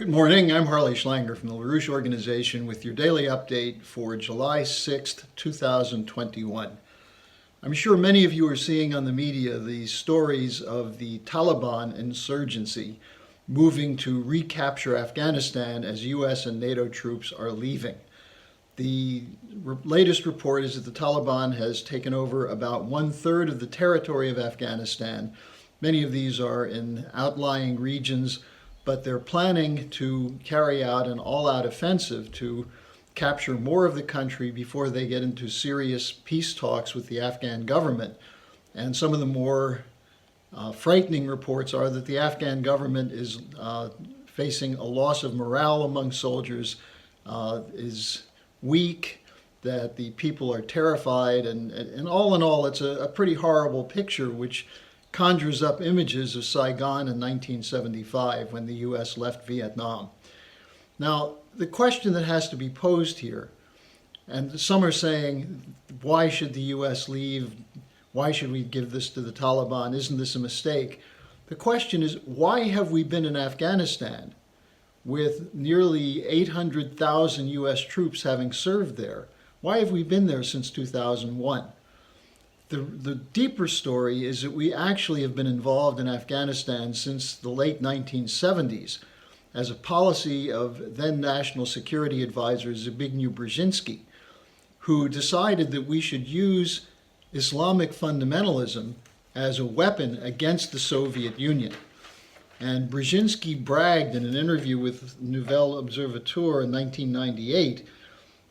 Good morning. I'm Harley Schlanger from the LaRouche Organization with your daily update for July 6th, 2021. I'm sure many of you are seeing on the media the stories of the Taliban insurgency moving to recapture Afghanistan as U.S. and NATO troops are leaving. The latest report is that the Taliban has taken over about 1/3 of the territory of Afghanistan. Many of these are in outlying regions, but they're planning to carry out an all-out offensive to capture more of the country before they get into serious peace talks with the Afghan government. And some of the more frightening reports are that the Afghan government is facing a loss of morale among soldiers, is weak, that the people are terrified, and all in all, it's a pretty horrible picture, which conjures up images of Saigon in 1975 when the U.S. left Vietnam. Now, the question that has to be posed here, and some are saying, why should the U.S. leave? Why should we give this to the Taliban? Isn't this a mistake? The question is, why have we been in Afghanistan with nearly 800,000 U.S. troops having served there? Why have we been there since 2001? The deeper story is that we actually have been involved in Afghanistan since the late 1970s as a policy of then National Security Advisor Zbigniew Brzezinski, who decided that we should use Islamic fundamentalism as a weapon against the Soviet Union. And Brzezinski bragged in an interview with Nouvel Observateur in 1998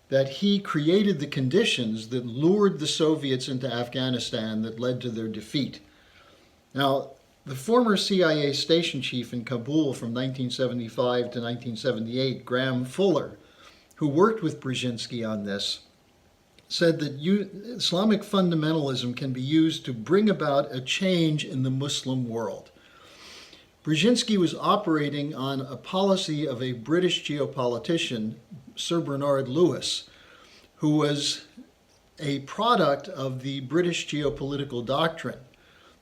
that he created the conditions that lured the Soviets into Afghanistan that led to their defeat. Now, the former CIA station chief in Kabul from 1975 to 1978, Graham Fuller, who worked with Brzezinski on this, said that Islamic fundamentalism can be used to bring about a change in the Muslim world. Brzezinski was operating on a policy of a British geopolitician, Sir Bernard Lewis, who was a product of the British geopolitical doctrine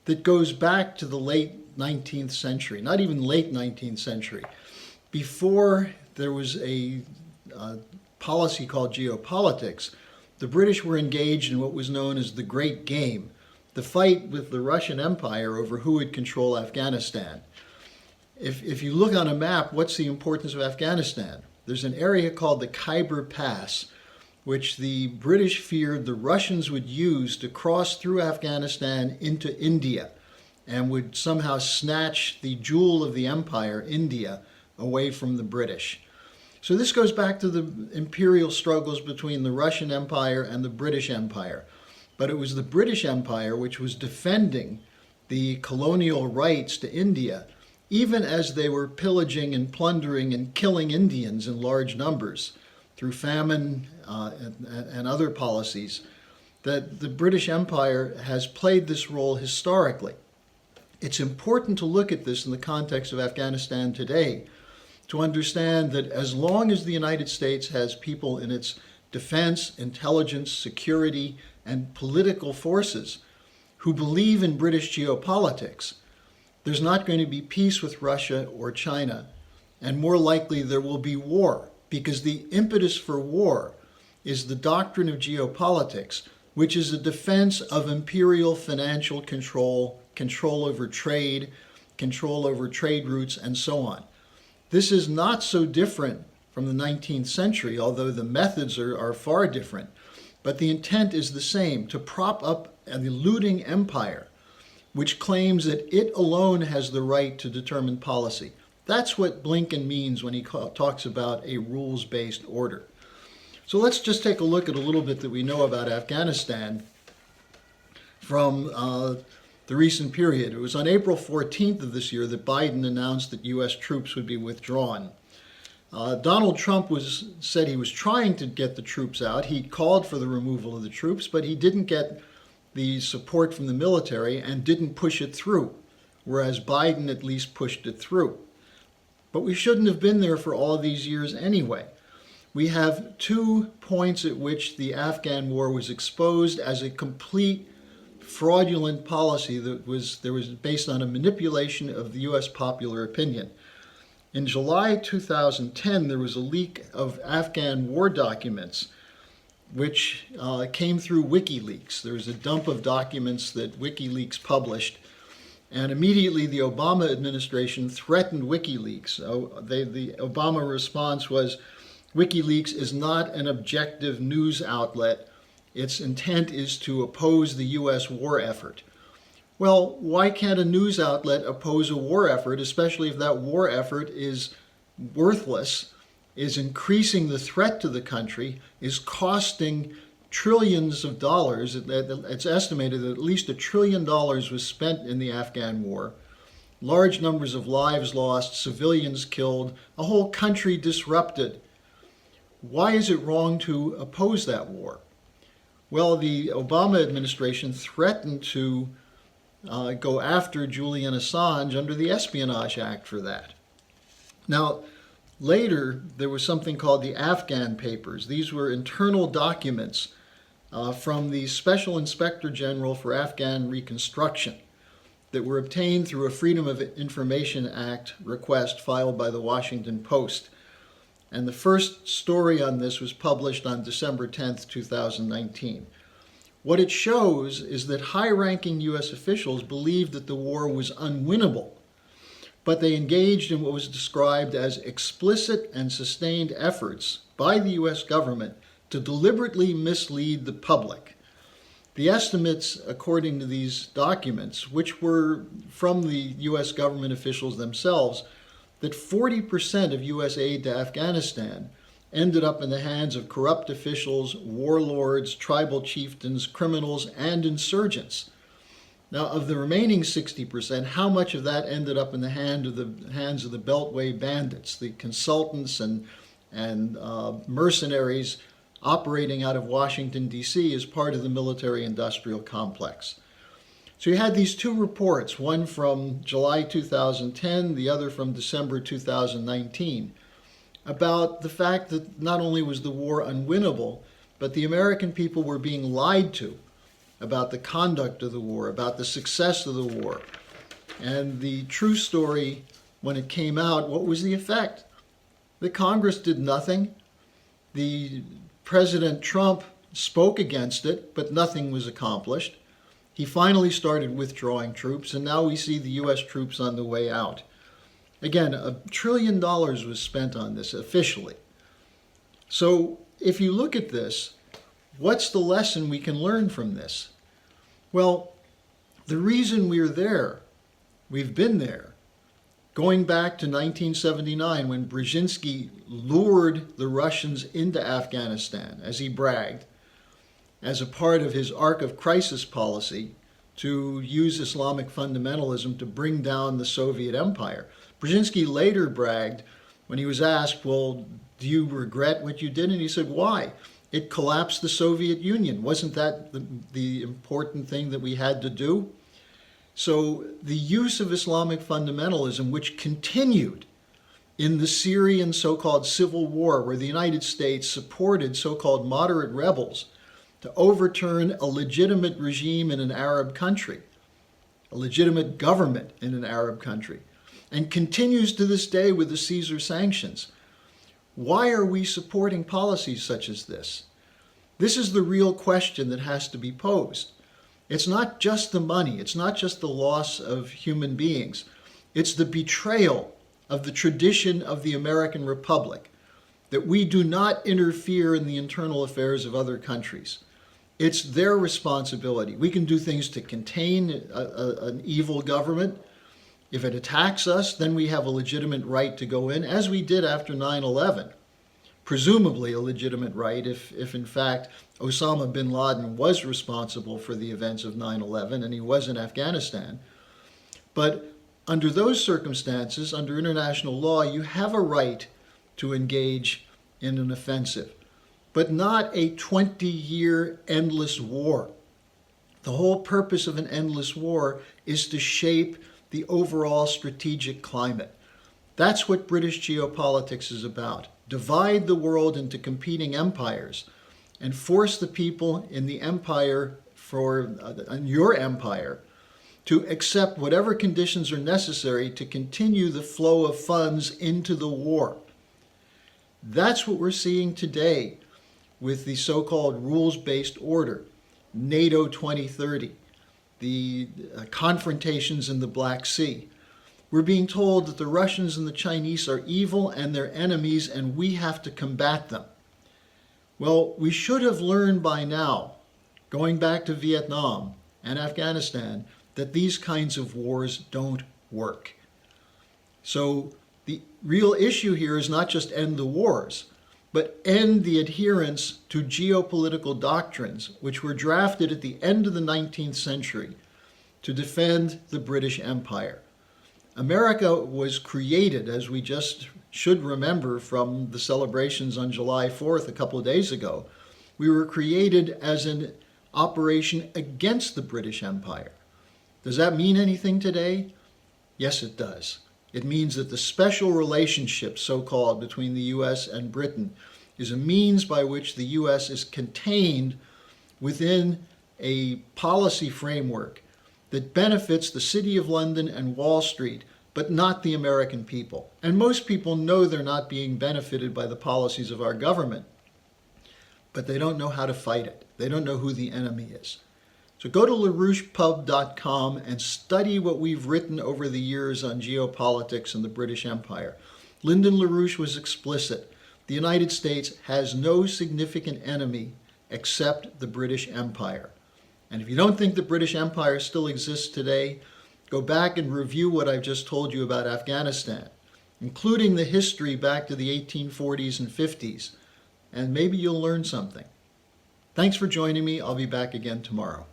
that goes back to the late 19th century, not even late 19th century. Before there was a policy called geopolitics, the British were engaged in what was known as the Great Game, the fight with the Russian Empire over who would control Afghanistan. If you look on a map, what's the importance of Afghanistan? There's an area called the Khyber Pass, which the British feared the Russians would use to cross through Afghanistan into India and would somehow snatch the jewel of the empire, India, away from the British. So this goes back to the imperial struggles between the Russian Empire and the British Empire. But it was the British Empire which was defending the colonial rights to India, even as they were pillaging and plundering and killing Indians in large numbers through famine and other policies, that the British Empire has played this role historically. It's important to look at this in the context of Afghanistan today to understand that as long as the United States has people in its defense, intelligence, security, and political forces who believe in British geopolitics, there's not going to be peace with Russia or China, and more likely there will be war, because the impetus for war is the doctrine of geopolitics, which is a defense of imperial financial control, control over trade routes, and so on. This is not so different from the 19th century, although the methods are far different, but the intent is the same, to prop up an eluding empire which claims that it alone has the right to determine policy. That's what Blinken means when he talks about a rules-based order. So let's just take a look at a little bit that we know about Afghanistan from the recent period. It was on April 14th of this year that Biden announced that U.S. troops would be withdrawn. Donald Trump said he was trying to get the troops out. He called for the removal of the troops, but he didn't get the support from the military and didn't push it through, whereas Biden at least pushed it through. But we shouldn't have been there for all these years anyway. We have 2 points at which the Afghan war was exposed as a complete fraudulent policy that was based on a manipulation of the U.S. popular opinion. In July 2010, there was a leak of Afghan war documents, which came through WikiLeaks. There was a dump of documents that WikiLeaks published, and immediately the Obama administration threatened WikiLeaks. The Obama response was, WikiLeaks is not an objective news outlet. Its intent is to oppose the U.S. war effort. Well, why can't a news outlet oppose a war effort, especially if that war effort is worthless, is increasing the threat to the country, is costing trillions of dollars? It's estimated that at least $1 trillion was spent in the Afghan war. Large numbers of lives lost, civilians killed, a whole country disrupted. Why is it wrong to oppose that war? Well, the Obama administration threatened to go after Julian Assange under the Espionage Act for that. Now, later, there was something called the Afghan Papers. These were internal documents from the Special Inspector General for Afghan Reconstruction that were obtained through a Freedom of Information Act request filed by the Washington Post. And the first story on this was published on December 10th, 2019. What it shows is that high-ranking U.S. officials believed that the war was unwinnable, but they engaged in what was described as explicit and sustained efforts by the U.S. government to deliberately mislead the public. The estimates, according to these documents, which were from the U.S. government officials themselves, that 40% of U.S. aid to Afghanistan ended up in the hands of corrupt officials, warlords, tribal chieftains, criminals, and insurgents. Now, of the remaining 60%, how much of that ended up in the hands of the Beltway bandits, the consultants and mercenaries operating out of Washington, D.C. as part of the military-industrial complex? So you had these two reports, one from July 2010, the other from December 2019, about the fact that not only was the war unwinnable, but the American people were being lied to about the conduct of the war, about the success of the war. And the true story, when it came out, what was the effect? The Congress did nothing. The President Trump spoke against it, but nothing was accomplished. He finally started withdrawing troops, and now we see the U.S. troops on the way out. Again, $1 trillion was spent on this officially. So if you look at this, what's the lesson we can learn from this? Well, the reason we're there, we've been there, going back to 1979 when Brzezinski lured the Russians into Afghanistan, as he bragged, as a part of his Arc of Crisis policy to use Islamic fundamentalism to bring down the Soviet Empire. Brzezinski later bragged when he was asked, well, do you regret what you did? And he said, why? It collapsed the Soviet Union. Wasn't that the important thing that we had to do? So the use of Islamic fundamentalism, which continued in the Syrian so-called civil war, where the United States supported so-called moderate rebels to overturn a legitimate regime in an Arab country, a legitimate government in an Arab country, and continues to this day with the Caesar sanctions. Why are we supporting policies such as this? This is the real question that has to be posed. It's not just the money. It's not just the loss of human beings. It's the betrayal of the tradition of the American Republic, that we do not interfere in the internal affairs of other countries. It's their responsibility. We can do things to contain an evil government. If it attacks us, then we have a legitimate right to go in, as we did after 9/11. Presumably a legitimate right if in fact Osama bin Laden was responsible for the events of 9/11 and he was in Afghanistan. But under those circumstances, under international law, you have a right to engage in an offensive, but not a 20-year endless war. The whole purpose of an endless war is to shape the overall strategic climate. That's what British geopolitics is about. Divide the world into competing empires and force the people in the empire, in your empire, to accept whatever conditions are necessary to continue the flow of funds into the war. That's what we're seeing today with the so-called rules-based order, NATO 2030, the confrontations in the Black Sea. We're being told that the Russians and the Chinese are evil and they're enemies and we have to combat them. Well, we should have learned by now, going back to Vietnam and Afghanistan, that these kinds of wars don't work. So the real issue here is not just end the wars, but end the adherence to geopolitical doctrines which were drafted at the end of the 19th century to defend the British Empire. America was created, as we just should remember from the celebrations on July 4th a couple of days ago, we were created as an operation against the British Empire. Does that mean anything today? Yes, it does. It means that the special relationship, so-called, between the U.S. and Britain is a means by which the U.S. is contained within a policy framework that benefits the City of London and Wall Street, but not the American people. And most people know they're not being benefited by the policies of our government, but they don't know how to fight it. They don't know who the enemy is. So go to LaRouchePub.com and study what we've written over the years on geopolitics and the British Empire. Lyndon LaRouche was explicit. The United States has no significant enemy except the British Empire. And if you don't think the British Empire still exists today, go back and review what I've just told you about Afghanistan, including the history back to the 1840s and 50s, and maybe you'll learn something. Thanks for joining me. I'll be back again tomorrow.